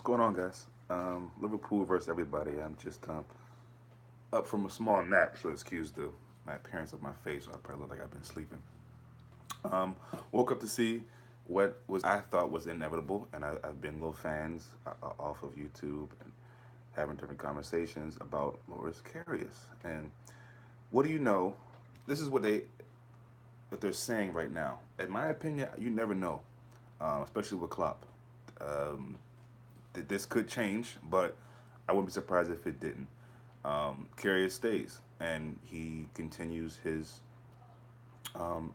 going on, guys? Liverpool versus everybody. I'm just up from a small nap, so excuse my appearance of my face. I probably look like I've been sleeping. Um, Woke up to see what was I thought was inevitable, and I've been little fans off of YouTube and having different conversations about Loris Karius. And what do you know? This is what they're saying right now. In my opinion, you never know, especially with Klopp. Um, this could change, but I wouldn't be surprised if it didn't. Karius stays, and he continues his um,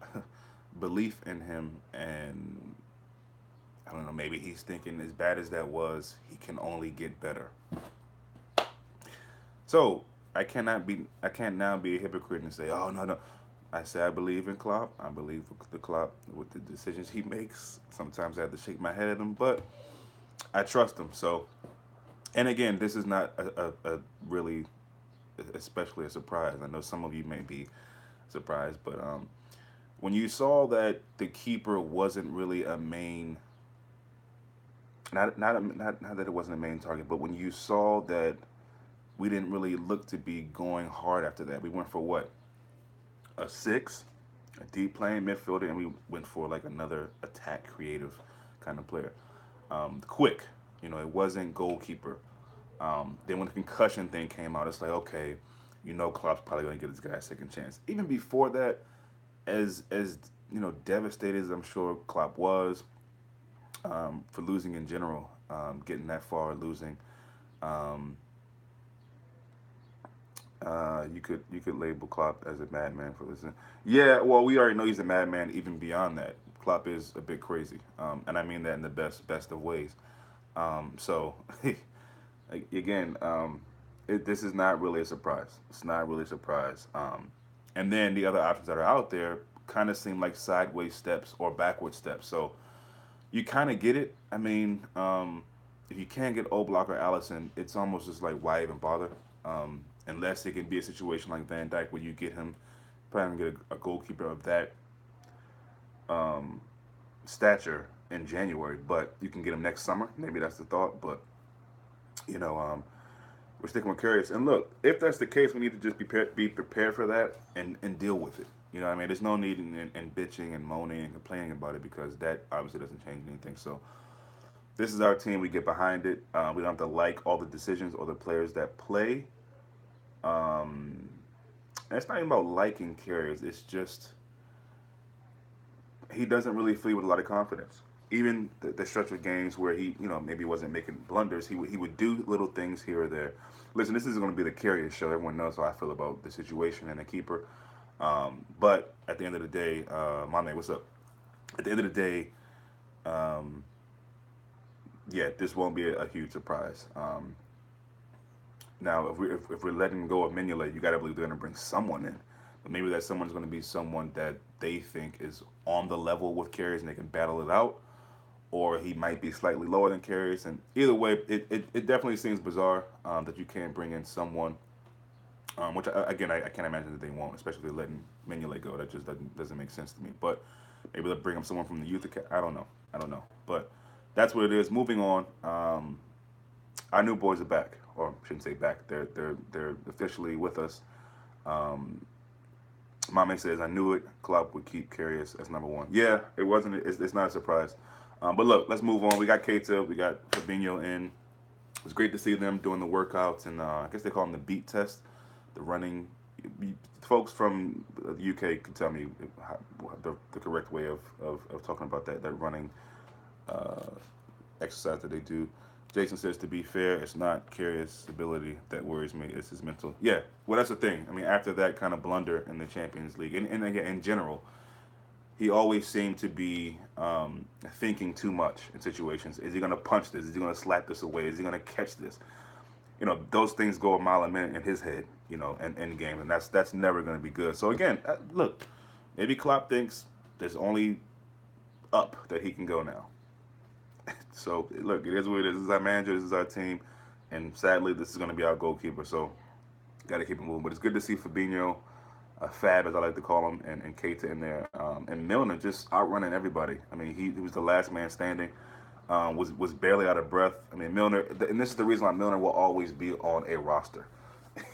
belief in him, and I don't know, maybe he's thinking as bad as that was, he can only get better. So I can't now be a hypocrite and say, oh no, no. I say I believe in Klopp. I believe the Klopp with the decisions he makes. Sometimes I have to shake my head at him, but I trust him. So, and again, this is not a really, especially a surprise. I know some of you may be surprised, but when you saw that the keeper wasn't really a main, not that it wasn't a main target, but when you saw that we didn't really look to be going hard after that, we went for what, a six, a deep playing midfielder, and we went for like another attack creative kind of player. Quick, it wasn't goalkeeper. Then when the concussion thing came out, it's like, okay, Klopp's probably going to give this guy a second chance. Even before that, as devastated as I'm sure Klopp was for losing in general, getting that far, losing. Um, you could label Klopp as a madman for listening. Yeah, well, we already know he's a madman. Even beyond that, Klopp is a bit crazy, and I mean that in the best of ways. So, again, this is not really a surprise. It's not really a surprise. And then the other options that are out there kind of seem like sideways steps or backward steps. So you kind of get it. I mean, if you can't get Oblak or Allison, it's almost just like why even bother? Unless it can be a situation like Van Dyke where you get him, probably gonna get a goalkeeper of that um, stature in January, but you can get him next summer. Maybe that's the thought, but you know, um, we're sticking with Karius. And look, if that's the case, we need to just be prepared for that and deal with it. You know what I mean? There's no need in bitching and moaning and complaining about it because that obviously doesn't change anything. So this is our team. We get behind it. We don't have to like all the decisions or the players that play. Um, and it's not even about liking Karius. It's just he doesn't really flee with a lot of confidence. Even the stretch of games where he, maybe wasn't making blunders, he would do little things here or there. Listen, this is going to be the Karius show. Everyone knows how I feel about the situation and the keeper. But at the end of the day, my man, what's up? At the end of the day, um, yeah, this won't be a huge surprise. Now, if we're letting go of Mignolet, you got to believe they're going to bring someone in. But maybe that someone's going to be someone that they think is on the level with Karius and they can battle it out. Or he might be slightly lower than Karius. And either way, it definitely seems bizarre that you can't bring in someone, which, again, I can't imagine that they won't, especially if they're letting Mignolet go. That just doesn't make sense to me. But maybe they'll bring up someone from the youth academy. I don't know. I don't know. But that's what it is. Moving on. Our new boys are back, or I shouldn't say back. They're officially with us. Um, Mame says, I knew it. Klopp would keep Karius as number one. Yeah, it wasn't. It's not a surprise. But look, let's move on. We got Keita, we got Fabinho in. It's great to see them doing the workouts, and I guess they call them the beat test, the running. Folks from the UK can tell me how, the correct way of talking about that running uh, exercise that they do. Jason says, to be fair, it's not Karius' ability that worries me. It's his mental. Yeah, well, that's the thing. I mean, after that kind of blunder in the Champions League, and again, in general, he always seemed to be thinking too much in situations. Is he going to punch this? Is he going to slap this away? Is he going to catch this? Those things go a mile a minute in his head, in game, and that's never going to be good. So again, look, maybe Klopp thinks there's only up that he can go now. So look, it is what it is. This is our manager. This is our team, and sadly, this is going to be our goalkeeper. So got to keep it moving. But it's good to see Fabinho, Fab as I like to call him, and Keita in there, and Milner just outrunning everybody. I mean, he was the last man standing. was barely out of breath. I mean, Milner, and this is the reason why Milner will always be on a roster.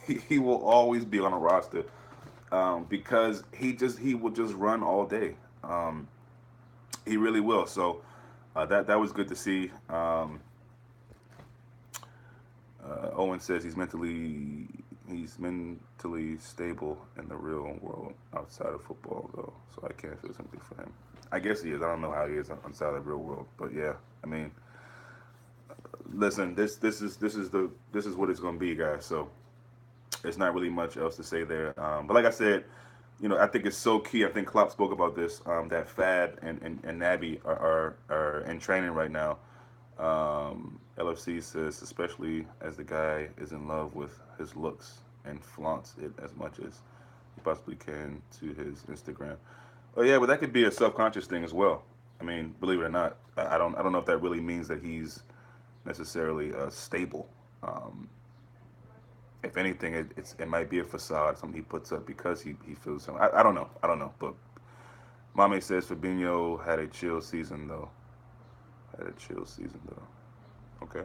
He will always be on a roster because he will just run all day. He really will. So that was good to see. Owen says he's mentally stable in the real world outside of football though, so I can't feel something for him. I guess he is. I don't know how he is outside of the real world, but yeah. I mean, listen, this is what it's going to be, guys. So it's not really much else to say there. But like I said, I think it's so key. I think Klopp spoke about this that Fab and Naby are in training right now. LFC says, especially as the guy is in love with his looks and flaunts it as much as he possibly can to his Instagram. Oh yeah, but that could be a self-conscious thing as well. I mean, believe it or not, I don't know if that really means that he's necessarily stable. Um, if anything, it might be a facade, something he puts up because he feels something. I don't know. I don't know. But Mame says Fabinho had a chill season though. Had a chill season though. Okay.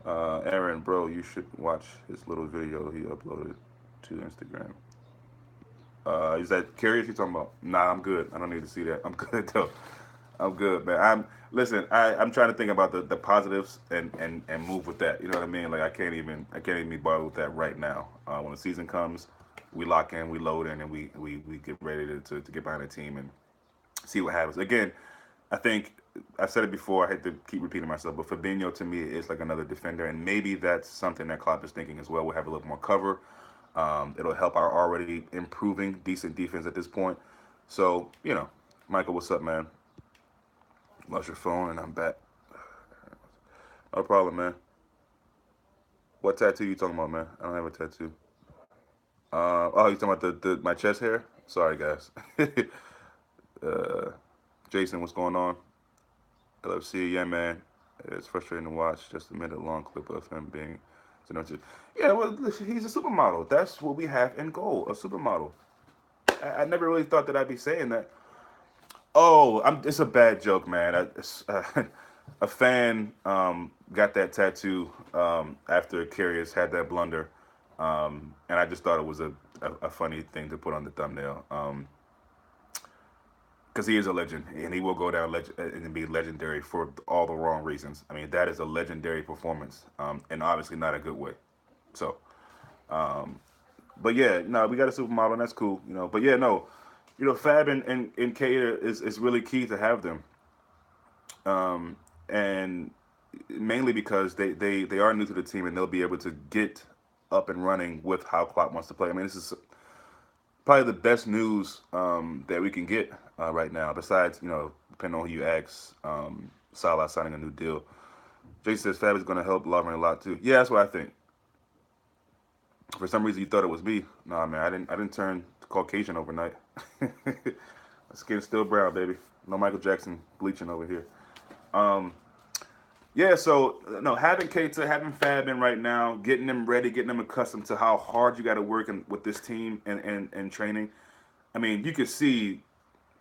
Aaron, bro, you should watch his little video he uploaded to Instagram. Is that Karius you talking about? Nah, I'm good. I don't need to see that. I'm good though. I'm good, man. I'm trying to think about the positives and move with that. You know what I mean? Like I can't even be bothered with that right now. When the season comes, we lock in, we load in, and we get ready to get behind the team and see what happens. Again, I think I've said it before. I hate to keep repeating myself, but Fabinho to me is like another defender, and maybe that's something that Klopp is thinking as well. We'll have a little more cover. It'll help our already improving decent defense at this point. So Michael, what's up, man? Lost your phone, and I'm back. No problem, man. What tattoo you talking about, man? I don't have a tattoo. Oh, you talking about the my chest hair? Sorry, guys. uh, Jason, what's going on? LFC, yeah, man. It's frustrating to watch. Just a minute long clip of him being. Yeah, well, listen, he's a supermodel. That's what we have in goal, a supermodel. I never really thought that I'd be saying that. Oh, it's a bad joke, man. A fan got that tattoo after Karius had that blunder, and I just thought it was a funny thing to put on the thumbnail. Because he is a legend, and he will go down and be legendary for all the wrong reasons. I mean, that is a legendary performance, and obviously not a good way. So, but yeah, no, we got a supermodel, and that's cool, But yeah, no, Fab and Kate is really key to have them, and mainly because they are new to the team, and they'll be able to get up and running with how Klopp wants to play. I mean, this is probably the best news that we can get right now. Besides, depending on who you ask, Salah signing a new deal. Jason says Fab is going to help Lovren a lot too. Yeah, that's what I think. For some reason, you thought it was me. Nah, man, I didn't turn Caucasian overnight. Skin's still brown, baby. No Michael Jackson bleaching over here. Um, yeah, so no, having Keita, having Fab in right now, getting them ready, getting them accustomed to how hard you got to work with this team and training. I mean, you could see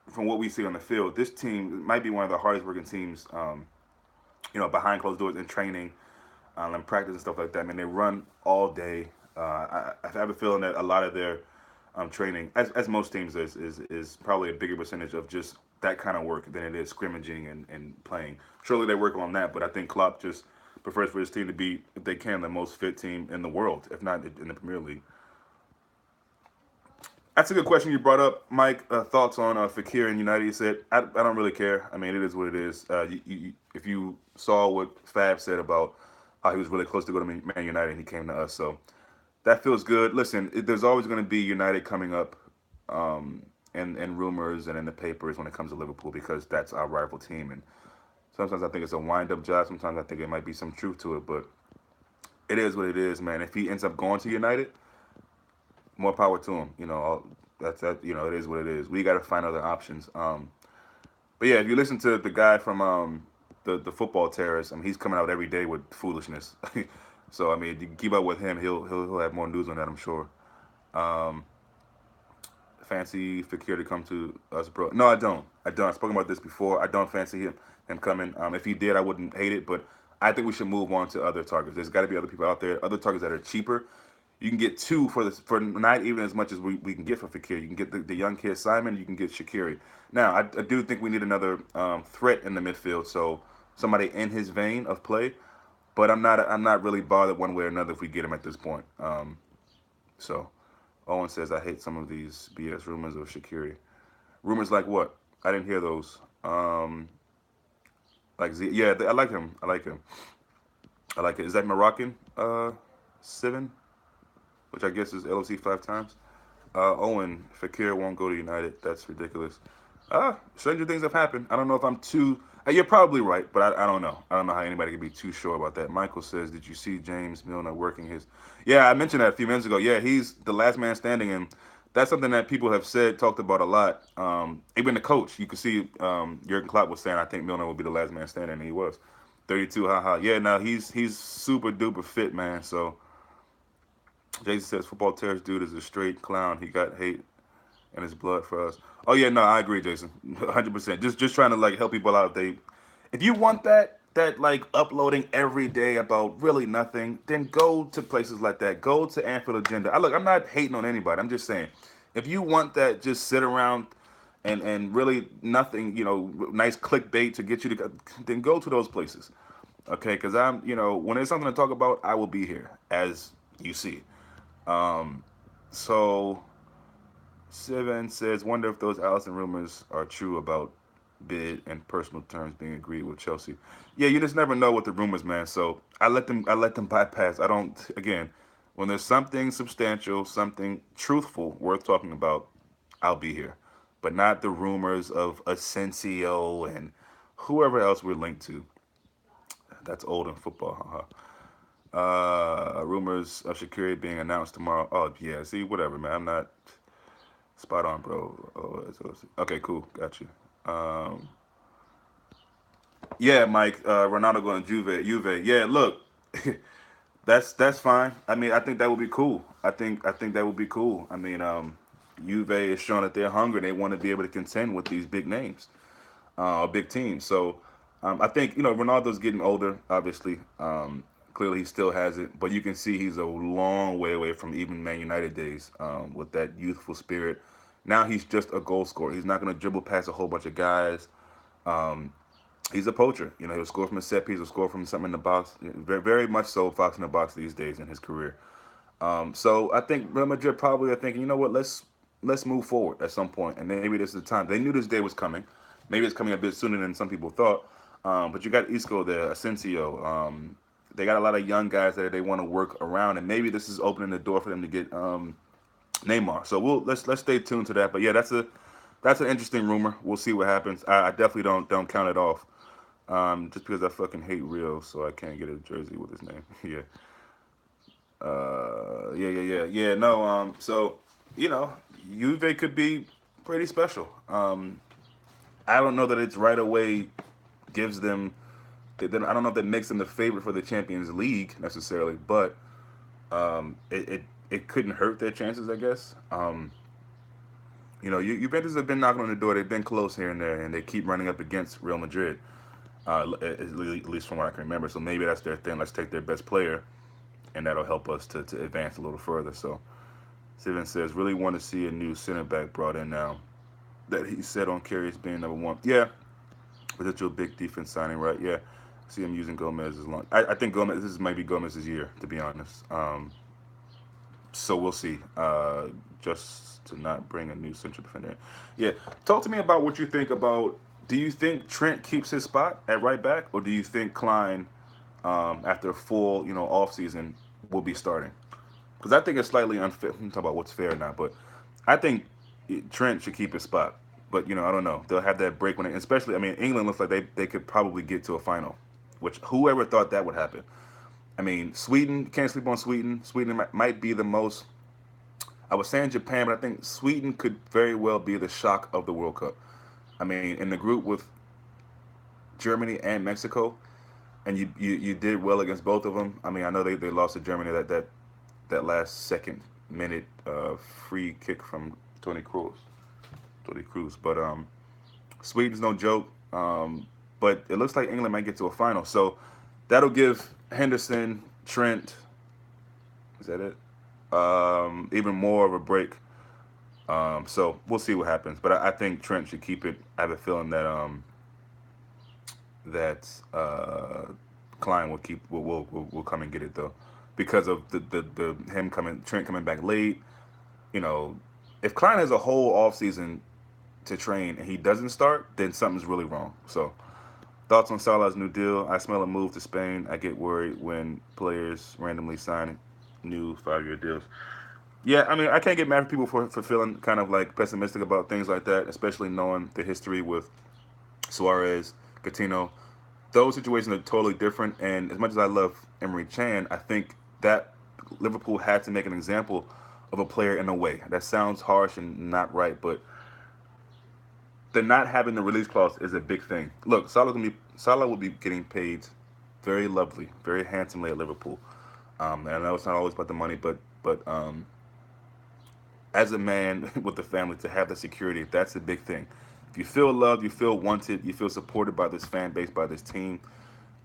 from what we see on the field, this team might be one of the hardest working teams, behind closed doors in training and practice and stuff like that. I mean, they run all day. I have a feeling that a lot of their training, as most teams is probably a bigger percentage of just that kind of work than it is scrimmaging and playing. Surely they work on that, but I think Klopp just prefers for his team to be, if they can, the most fit team in the world, if not in the Premier League. That's a good question you brought up, Mike. Thoughts on Fekir and United? You said I don't really care. I mean, it is what it is. If you saw what Fab said about how he was really close to go to Man United, and he came to us, so that feels good. Listen, there's always going to be United coming up, in rumors and in the papers when it comes to Liverpool because that's our rival team. And sometimes I think it's a wind-up job. Sometimes I think it might be some truth to it, but it is what it is, man. If he ends up going to United, more power to him. That's that. It is what it is. We got to find other options. But yeah, if you listen to the guy from the football terrorist, I mean, he's coming out every day with foolishness. So I mean, you can keep up with him. He'll have more news on that, I'm sure. fancy Fakir to come to us, bro. No, I don't. I don't. I've spoken about this before. I don't fancy him coming. If he did, I wouldn't hate it, but I think we should move on to other targets. There's got to be other people out there, other targets that are cheaper. You can get two for not even as much as we can get for Fakir. You can get the young kid Simon. You can get Shaqiri. Now, I do think we need another threat in the midfield. So somebody in his vein of play. But I'm not really bothered one way or another if we get him at this point. So Owen says I hate some of these BS rumors of Shaqiri. Rumors like what? I didn't hear those. Like Z, yeah, I like him. I like him. I like it. Is that Moroccan? Seven, which I guess is LOC 5 times. Owen Fakir won't go to United. That's ridiculous. Stranger things have happened. I don't know if I'm too. You're probably right, but I don't know. I don't know how anybody can be too sure about that. Michael says, "Did you see James Milner working his?" Yeah, I mentioned that a few minutes ago. Yeah, he's the last man standing, and that's something that people have said, talked about a lot. Even the coach, you could see Jurgen Klopp was saying, "I think Milner will be the last man standing," and he was. 32, haha. Yeah, now he's super duper fit, man. So Jason says, "Football terrorist dude is a straight clown. He got hate in his blood for us." Oh yeah, no, I agree, Jason. 100%. Just trying to like help people out. If you want that like uploading every day about really nothing, then go to places like that. Go to Anfield Agenda. I'm not hating on anybody. I'm just saying, if you want that, just sit around and really nothing, nice clickbait to get you to, then go to those places. Okay, because when there's something to talk about, I will be here, as you see. So Seven says, wonder if those Allison rumors are true about bid and personal terms being agreed with Chelsea. Yeah, you just never know with the rumors, man. So I let them bypass. I don't again, when there's something substantial, something truthful worth talking about, I'll be here. But not the rumors of Asensio and whoever else we're linked to. That's old in football. Rumors of Shaqiri being announced tomorrow. Oh yeah, see, whatever, man. I'm not spot on, bro. Okay, cool, got you. Um, yeah, Mike. Ronaldo going to Juve. Juve. Yeah, look, that's fine. I mean, I think that would be cool. I think that would be cool. I mean, Juve is showing that they're hungry. They want to be able to contend with these big names, big teams. So I think Ronaldo's getting older. Obviously, clearly he still has it, but you can see he's a long way away from even Man United days with that youthful spirit. Now he's just a goal scorer. He's not going to dribble past a whole bunch of guys. Um, he's a poacher. He'll score from a set piece, he'll score from something in the box. Very, very much so, Fox in the box these days in his career. So I think Real Madrid probably are thinking, you know what, let's move forward at some point, and maybe this is the time. They knew this day was coming. Maybe it's coming a bit sooner than some people thought. But you got Isco there, Asensio. They got a lot of young guys that they want to work around, and maybe this is opening the door for them to get Neymar. So let's stay tuned to that. But yeah, that's an interesting rumor. We'll see what happens. I definitely don't count it off. Just because I fucking hate Rio, so I can't get a jersey with his name. Yeah. Yeah. No. So Juve could be pretty special. I don't know that it's right away gives them. I don't know if that makes them the favorite for the Champions League necessarily, but it couldn't hurt their chances, I guess. Juventus have been knocking on the door. They've been close here and there, and they keep running up against Real Madrid, at least from what I can remember. So maybe that's their thing. Let's take their best player, and that'll help us to advance a little further. So Steven says, really want to see a new center back brought in now that he said on Karius being number one. Yeah, potential big defense signing, right? Yeah. See him using Gomez as long. I think Gomez. This might be Gomez's year, to be honest. So we'll see. Just to not bring a new central defender in. Yeah. Talk to me about what you think about. Do you think Trent keeps his spot at right back, or do you think Klein, after a full off season, will be starting? Because I think it's slightly unfair. We can talk about what's fair or not, but I think Trent should keep his spot. But I don't know. They'll have that break when, especially. I mean, England looks like they could probably get to a final, which whoever thought that would happen. I mean, Sweden, can't sleep on Sweden. Sweden might be the most. I was saying Japan, but I think Sweden could very well be the shock of the World Cup. I mean, in the group with Germany and Mexico, and you did well against both of them. I mean, I know they lost to Germany that last second minute free kick from Tony Cruz. Tony Cruz. But Sweden's no joke. But it looks like England might get to a final. So that'll give Henderson, Trent, is that it? Even more of a break. So we'll see what happens. But I think Trent should keep it. I have a feeling that Klein will keep will come and get it though, because of the him coming Trent coming back late. You know, if Klein has a whole off season to train and he doesn't start, then something's really wrong. So thoughts on Salah's new deal? I smell a move to Spain. I get worried when players randomly sign new 5-year deals. Yeah, I mean, I can't get mad at people for feeling kind of like pessimistic about things like that, especially knowing the history with Suarez, Coutinho. Those situations are totally different. And as much as I love Emery Chan, I think that Liverpool had to make an example of a player in a way. That sounds harsh and not right, but the not having the release clause is a big thing. Look, Salah will be getting paid very lovely, very handsomely at Liverpool. And I know it's not always about the money, but as a man with a family, to have the security, that's a big thing. If you feel loved, you feel wanted, you feel supported by this fan base, by this team,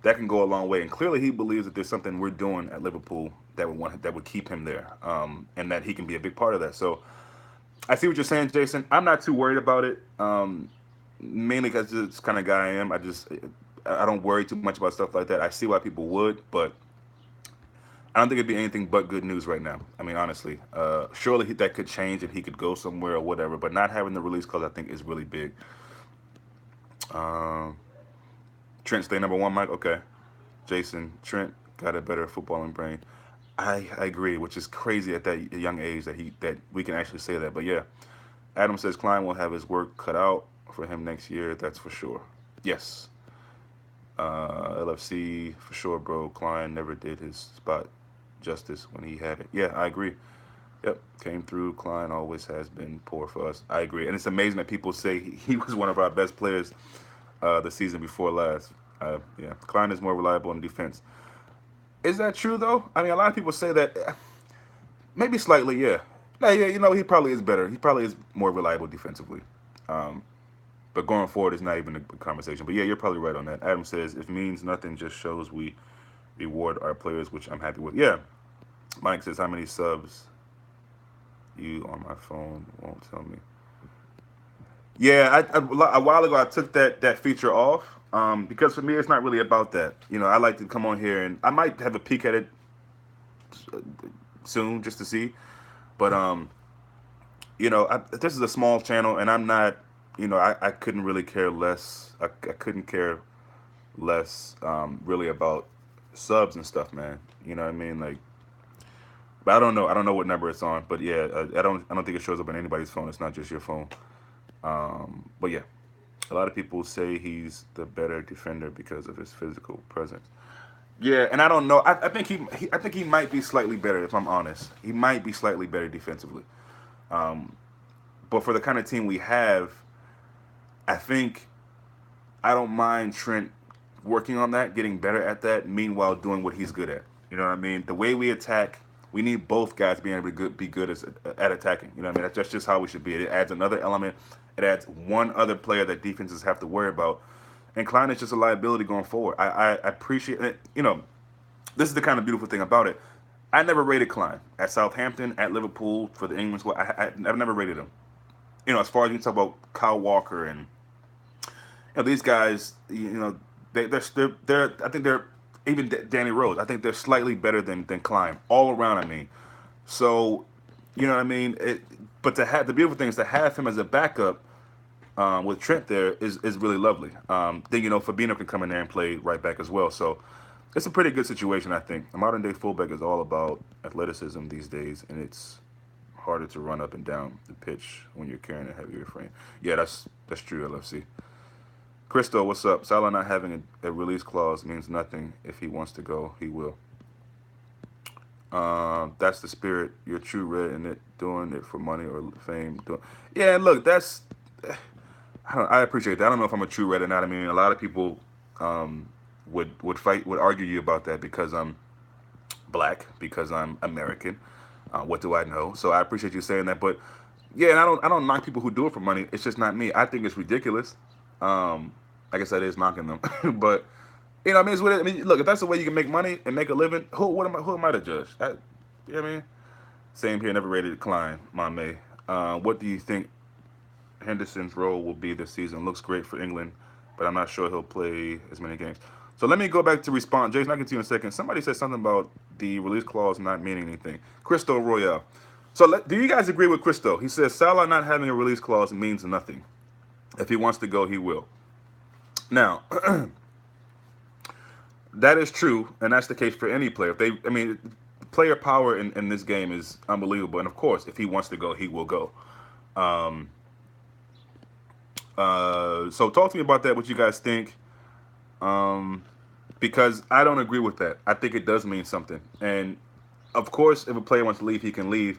that can go a long way. And clearly, he believes that there's something we're doing at Liverpool that would keep him there, and that he can be a big part of that. So I see what you're saying, Jason. I'm not too worried about it, mainly because it's the kind of guy I am. I don't worry too much about stuff like that. I see why people would, but I don't think it'd be anything but good news right now. I mean, honestly, surely that could change and he could go somewhere or whatever. But not having the release clause, I think, is really big. Um, Trent stay number one, Mike. Okay, Jason Trent got a better footballing brain. I agree, which is crazy at that young age that we can actually say that. But yeah, Adam says Klein will have his work cut out for him next year. That's for sure. Yes. LFC for sure, bro. Klein never did his spot justice when he had it. Yeah, I agree. Yep, came through. Klein always has been poor for us. I agree, and it's amazing that people say he was one of our best players the season before last. Yeah, Klein is more reliable in defense. Is that true though? I mean, a lot of people say that. Maybe slightly, yeah. Nah, yeah, he probably is better. He probably is more reliable defensively. Um, but going forward is not even a conversation. But yeah, you're probably right on that. Adam says, if means nothing, just shows we reward our players, which I'm happy with. Yeah. Mike says, how many subs you on my phone won't tell me. Yeah, a while ago I took that feature off, because for me it's not really about that. I like to come on here and I might have a peek at it soon just to see, but this is a small channel and I'm not, I couldn't really care less. I couldn't care less really about subs and stuff, man. You know what I mean? Like, but I don't know. I don't know what number it's on, but yeah, I don't think it shows up on anybody's phone. It's not just your phone. But yeah, a lot of people say he's the better defender because of his physical presence. Yeah, and I don't know. I think I think he might be slightly better if I'm honest. He might be slightly better defensively. Um, but for the kind of team we have, I think I don't mind Trent working on that, getting better at that. Meanwhile, doing what he's good at. You know what I mean? The way we attack, we need both guys being able to be good at attacking. You know what I mean? That's just how we should be. It adds another element. It adds one other player that defenses have to worry about. And Klein is just a liability going forward. I appreciate it. This is the kind of beautiful thing about it. I never rated Klein at Southampton, at Liverpool, for the England squad. I've never rated him. As far as you talk about Kyle Walker and these guys, they're I think they're even Danny Rose. I think they're slightly better than Klein all around. I mean, so you know what I mean. But to have the beautiful thing is to have him as a backup with Trent there is really lovely. Then Fabinho can come in there and play right back as well. So it's a pretty good situation, I think. A modern day fullback is all about athleticism these days, and it's harder to run up and down the pitch when you're carrying a heavier frame. Yeah, that's true, LFC. Christo, what's up? Salah not having a release clause means nothing. If he wants to go, he will. That's the spirit. You're true red in it, doing it for money or fame. Yeah, look, that's. I appreciate that. I don't know if I'm a true red or not. I mean, a lot of people would argue you about that because I'm black, because I'm American. What do I know? So I appreciate you saying that, but Yeah, and I don't knock people who do it for money. It's just not me. I think it's ridiculous. I guess that is knocking them, but I mean, it's what I mean. Look, if that's the way you can make money and make a living, who am I to judge? You know what I mean? Same here. Never rated decline, my May. What do you think Henderson's role will be this season? Looks great for England, but I'm not sure he'll play as many games. So let me go back to respond. Jason, I'll get to you in a second. Somebody said something about the release clause not meaning anything. Cristo Royale. So do you guys agree with Cristo? He says Salah not having a release clause means nothing. If he wants to go, he will. Now, that is true, and that's the case for any player. I mean, player power in this game is unbelievable. And of course, if he wants to go, he will go. Um, so talk to me about that. What you guys think? Um, because I don't agree with that. I think it does mean something. And of course, if a player wants to leave, he can leave.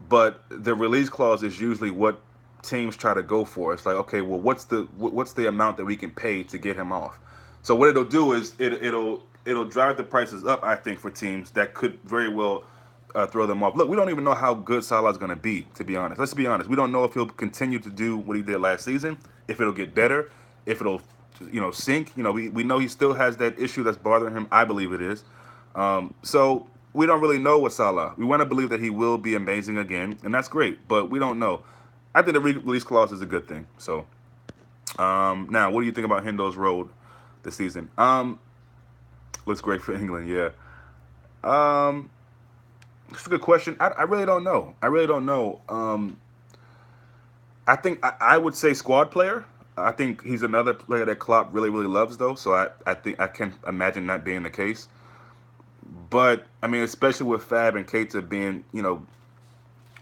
But the release clause is usually what teams try to go for. It's like, okay, well, what's the amount that we can pay to get him off? So what it'll do is it'll drive the prices up. I think for teams that could very well throw them off. Look, we don't even know how good Salah's going to be. To be honest, let's be honest. We don't know if he'll continue to do what he did last season. If it'll get better. If it'll sink. We know he still has that issue that's bothering him. I believe it is. So we don't really know with Salah. We want to believe that he will be amazing again, and that's great. But we don't know. I think the release clause is a good thing. So now, what do you think about Hendo's road this season? Looks great for England. Yeah. Um, it's a good question. I really don't know. I really don't know. I think I would say squad player. I think he's another player that Klopp really, really loves, though. So I think I can imagine that being the case. But I mean, especially with Fab and Keita being,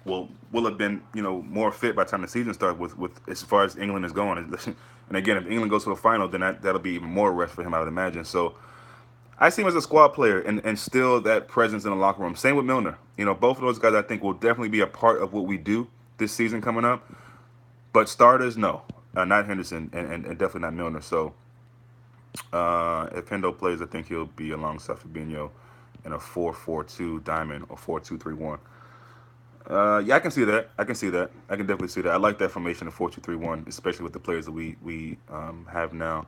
will have been, more fit by the time the season starts. With as far as England is going, and again, if England goes to the final, then that'll be even more rest for him, I would imagine. So I see him as a squad player and still that presence in the locker room. Same with Milner. Both of those guys I think will definitely be a part of what we do this season coming up. But starters, no, not Henderson and definitely not Milner. So if Hendo plays, I think he'll be alongside Fabinho in a 4-4-2 diamond or 4-2-3-1. Yeah, I can see that. I can see that. I can definitely see that. I like that formation of 4-2-3-1, especially with the players that we have now.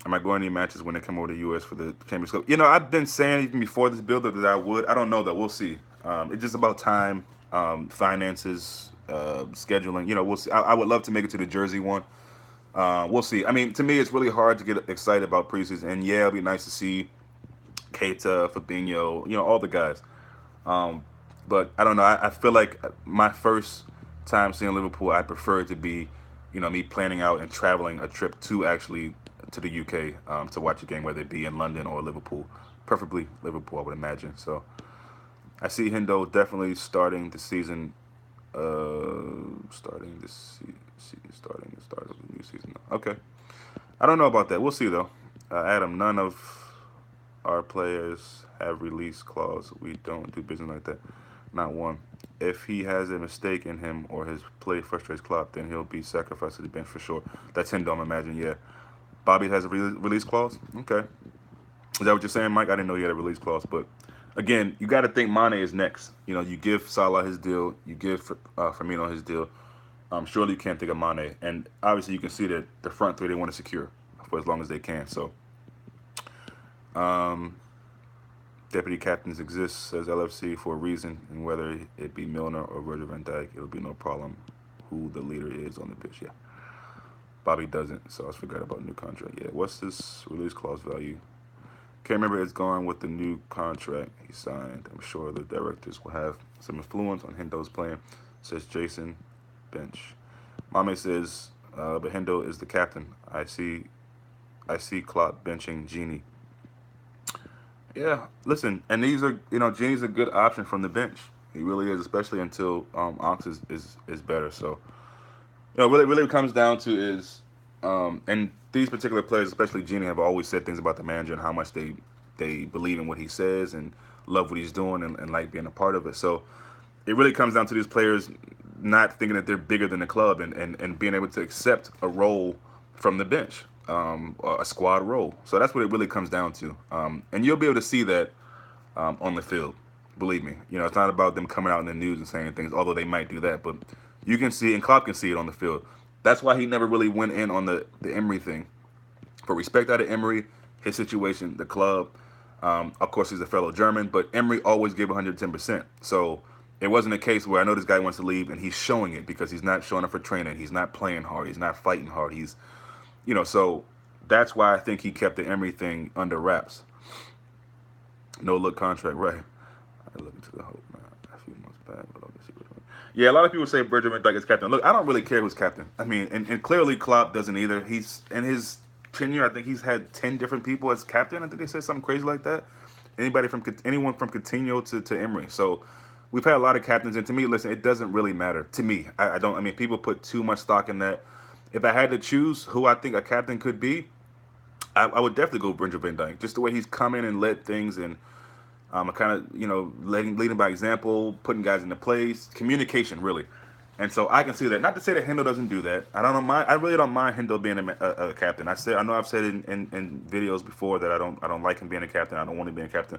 Am I going to any matches when they come over to the U.S. for the championship? I've been saying even before this build-up that I would. I don't know that. We'll see. It's just about time, finances, scheduling. We'll see. I would love to make it to the Jersey one. We'll see. I mean, to me, it's really hard to get excited about preseason. And yeah, it'll be nice to see Keita, Fabinho, all the guys. But I don't know. I feel like my first time seeing Liverpool, I prefer it to be, me planning out and traveling a trip to actually to the UK to watch a game, whether it be in London or Liverpool. Preferably Liverpool, I would imagine. So I see Hendo definitely starting the season, starting the start of the new season. Okay. I don't know about that. We'll see, though. Adam, none of our players have release clause. We don't do business like that. Not one. If he has a mistake in him or his play frustrates Klopp, then he'll be sacrificed to the bench for sure. That's him, don't imagine. Yeah. Bobby has a release clause? Okay. Is that what you're saying, Mike? I didn't know he had a release clause. But again, you got to think Mane is next. You give Salah his deal. You give Firmino his deal. Surely you can't think of Mane. And obviously you can see that the front three they want to secure for as long as they can. So deputy captains exist, says LFC, for a reason, and whether it be Milner or Virgil van Dijk, it'll be no problem who the leader is on the pitch. Yeah. Bobby doesn't, so I forgot about new contract. Yeah, what's this release clause value? Can't remember. It's gone with the new contract he signed. I'm sure the directors will have some influence on Hendo's plan, says Jason Bench. Mame says, but Hendo is the captain. I see Klopp benching Genie. Yeah, listen, and these are, Genie's a good option from the bench. He really is, especially until Ox is better. So, really comes down to is, and these particular players, especially Genie, have always said things about the manager and how much they believe in what he says and love what he's doing and like being a part of it. So, it really comes down to these players not thinking that they're bigger than the club and being able to accept a role from the bench, a squad role. So that's what it really comes down to. And you'll be able to see that on the field. Believe me, it's not about them coming out in the news and saying things, although they might do that. But you can see, and Klopp can see it on the field. That's why he never really went in on the Emery thing. For respect out of Emery, his situation, the club. Of course, he's a fellow German, but Emery always gave 110%. So it wasn't a case where I know this guy wants to leave and he's showing it because he's not showing up for training. He's not playing hard. He's not fighting hard. So that's why I think he kept the Emery thing under wraps. No look contract, right? I look into the hope man. A few months back, but let's see what. Yeah, a lot of people say Benjamin Dyke is captain. Look, I don't really care who's captain. I mean, and clearly Klopp doesn't either. He's in his tenure. I think he's had 10 different people as captain. I think they said something crazy like that. Anyone from Coutinho to Emery. So we've had a lot of captains, and to me, listen, it doesn't really matter to me. I don't. I mean, people put too much stock in that. If I had to choose who I think a captain could be, I would definitely go Virgil van Dijk. Just the way he's come in and led things, and kind of leading by example, putting guys into place, communication really. And so I can see that. Not to say that Hendo doesn't do that. I don't mind. I really don't mind Hendo being a captain. I know I've said in videos before that I don't like him being a captain. I don't want him being a captain.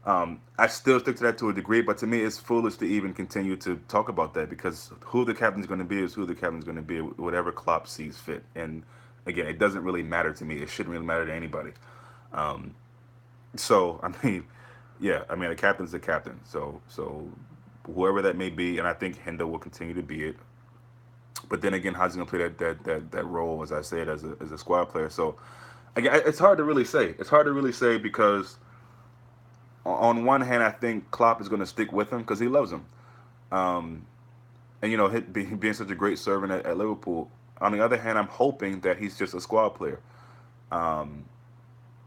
I still stick to that to a degree, but to me, it's foolish to even continue to talk about that because who the captain's going to be is who the captain's going to be, whatever Klopp sees fit. And again, it doesn't really matter to me. It shouldn't really matter to anybody. Um, so I mean, yeah, I mean, a captain's a captain. So whoever that may be, and I think Hendo will continue to be it. But then again, how's he gonna play that role, as I said, as a squad player? So again, it's hard to really say. It's hard to really say because on one hand, I think Klopp is going to stick with him because he loves him, um, and being such a great servant at Liverpool. On the other hand, I'm hoping that he's just a squad player. Um,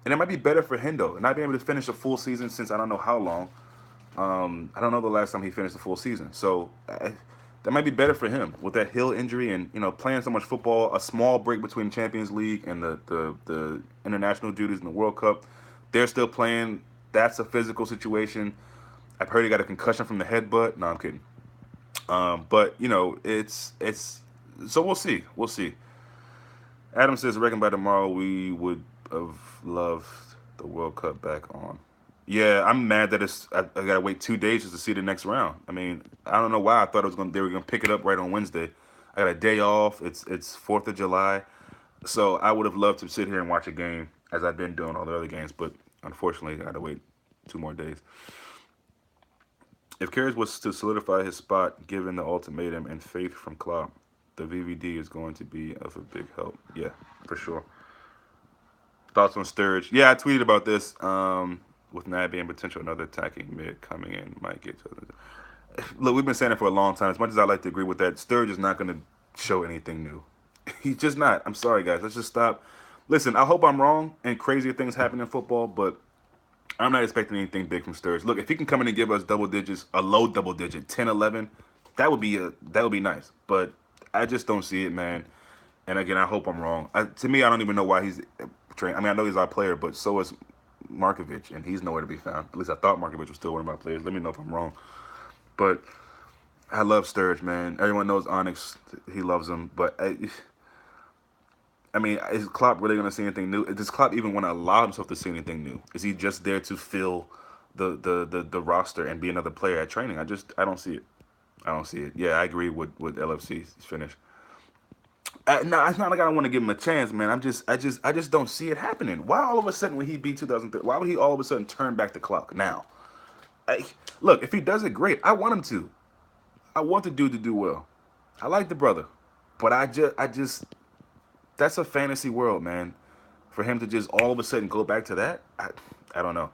and it might be better for Hendo not being able to finish a full season since I don't know how long. I don't know the last time he finished a full season, so that might be better for him with that heel injury and playing so much football. A small break between Champions League and the international duties in the World Cup. They're still playing. That's a physical situation. I've heard he got a concussion from the headbutt. No, I'm kidding. But it's so we'll see. We'll see. Adam says, I reckon by tomorrow we would have loved the World Cup back on. Yeah, I'm mad that I gotta wait 2 days just to see the next round. I mean, I don't know why I thought they were gonna pick it up right on Wednesday. I got a day off. It's Fourth of July, so I would have loved to sit here and watch a game as I've been doing all the other games, but unfortunately, I got to wait 2 more days. If Karius was to solidify his spot, given the ultimatum and faith from Klopp, the VVD is going to be of a big help. Yeah, for sure. Thoughts on Sturridge? Yeah, I tweeted about this. With Naby and potential another attacking mid coming in, might get to. Look, we've been saying it for a long time. As much as I like to agree with that, Sturridge is not going to show anything new. He's just not. I'm sorry, guys. Let's just stop. Listen, I hope I'm wrong and crazier things happen in football, but I'm not expecting anything big from Sturridge. Look, if he can come in and give us double digits, a low double digit, 10, 11, that would be nice. But I just don't see it, man. And again, I hope I'm wrong. To me, I don't even know why he's trained. I mean, I know he's our player, but so is Markovic, and he's nowhere to be found. At least I thought Markovic was still one of my players. Let me know if I'm wrong. But I love Sturridge, man. Everyone knows Onyx. He loves him. But I mean, is Klopp really going to see anything new? Does Klopp even want to allow himself to see anything new? Is he just there to fill the roster and be another player at training? I don't see it. I don't see it. Yeah, I agree with LFC's finish. No, it's not like I don't want to give him a chance, man. I just don't see it happening. Why all of a sudden when he beat 2003? Why would he all of a sudden turn back the clock now? Look, if he does it, great. I want him to. I want the dude to do well. I like the brother, but I just that's a fantasy world, man. For him to just all of a sudden go back to that, I don't know.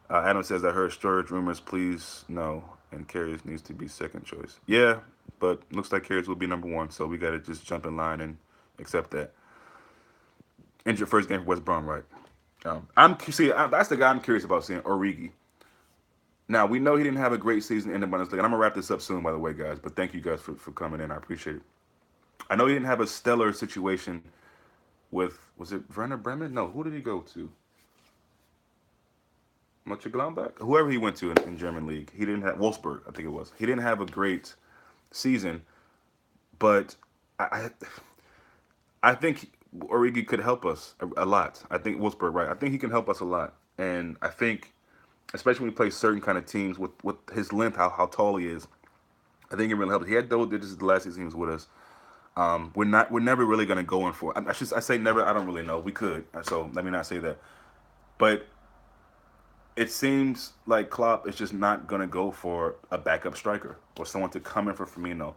Adam says, I heard storage rumors. Please no. And Karius needs to be second choice. Yeah, but looks like Karius will be number one. So we got to just jump in line and accept that. Injured first game for West Brom, right? That's the guy I'm curious about seeing, Origi. Now we know he didn't have a great season in the Bundesliga. And I'm gonna wrap this up soon, by the way, guys. But thank you guys for coming in. I appreciate it. I know he didn't have a stellar situation with, was it Werner Bremen? No, who did he go to? Mönchengladbach? Whoever he went to in German league. He didn't have Wolfsburg, I think it was. He didn't have a great season, but I I think Origi could help us a lot. I think Wolfsburg, right? I think he can help us a lot, and I think especially when he plays certain kind of teams with his length, how tall he is. I think it really helps. He had double digits the last 6 games with us. We're never really gonna go in for. I say never. I don't really know. We could. So let me not say that. But it seems like Klopp is just not gonna go for a backup striker or someone to come in for Firmino,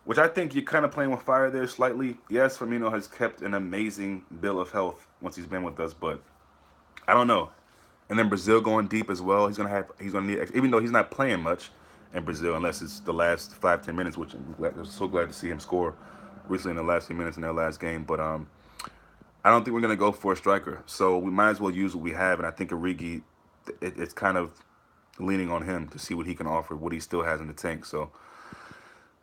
which I think you're kind of playing with fire there slightly. Yes, Firmino has kept an amazing bill of health once he's been with us, but I don't know. And then Brazil going deep as well. He's gonna need, even though he's not playing much in Brazil unless it's the last 5-10 minutes, which I'm so glad to see him score recently in the last few minutes in their last game. But I don't think we're gonna go for a striker, so we might as well use what we have. And I think Origi, it's kind of leaning on him to see what he can offer, what he still has in the tank. So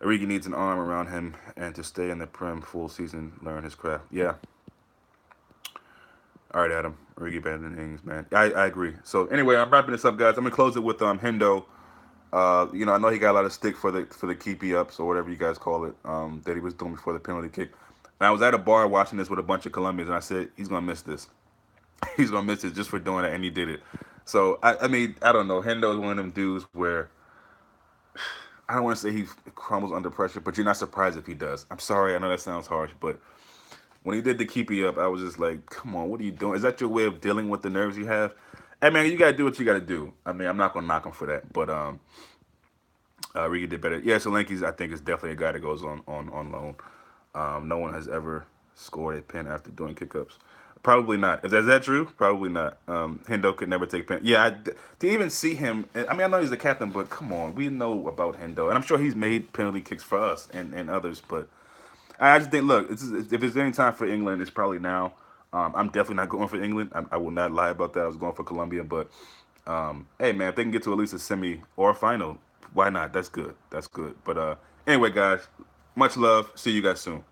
Origi needs an arm around him and to stay in the Prem full season, learn his craft. Yeah. All right, Adam. Origi better than Ings, man. I agree. So anyway, I'm wrapping this up, guys. I'm gonna close it with Hendo. I know he got a lot of stick for the keepy ups or whatever you guys call it, that he was doing before the penalty kick. And I was at a bar watching this with a bunch of Colombians, and I said he's gonna miss this. He's gonna miss it just for doing it, and he did it. So I mean, I don't know. Hendo is one of them dudes where I don't want to say he crumbles under pressure, but you're not surprised if he does. I'm sorry, I know that sounds harsh, but when he did the keepy up, I was just like, come on, what are you doing? Is that your way of dealing with the nerves you have? Hey man, you gotta do what you gotta do. I mean, I'm not gonna knock him for that, but Riga did better. Yeah, Solanke's I think is definitely a guy that goes on loan. No one has ever scored a pen after doing kickups. Probably not. Is that true? Probably not. Hendo could never take pen. Yeah, to even see him. I mean, I know he's the captain, but come on, we know about Hendo, and I'm sure he's made penalty kicks for us and others. But I just think, look, if there's any time for England, it's probably now. I'm definitely not going for England. I will not lie about that. I was going for Colombia, but hey, man, if they can get to at least a semi or a final, why not? That's good. That's good. But anyway, guys, much love. See you guys soon.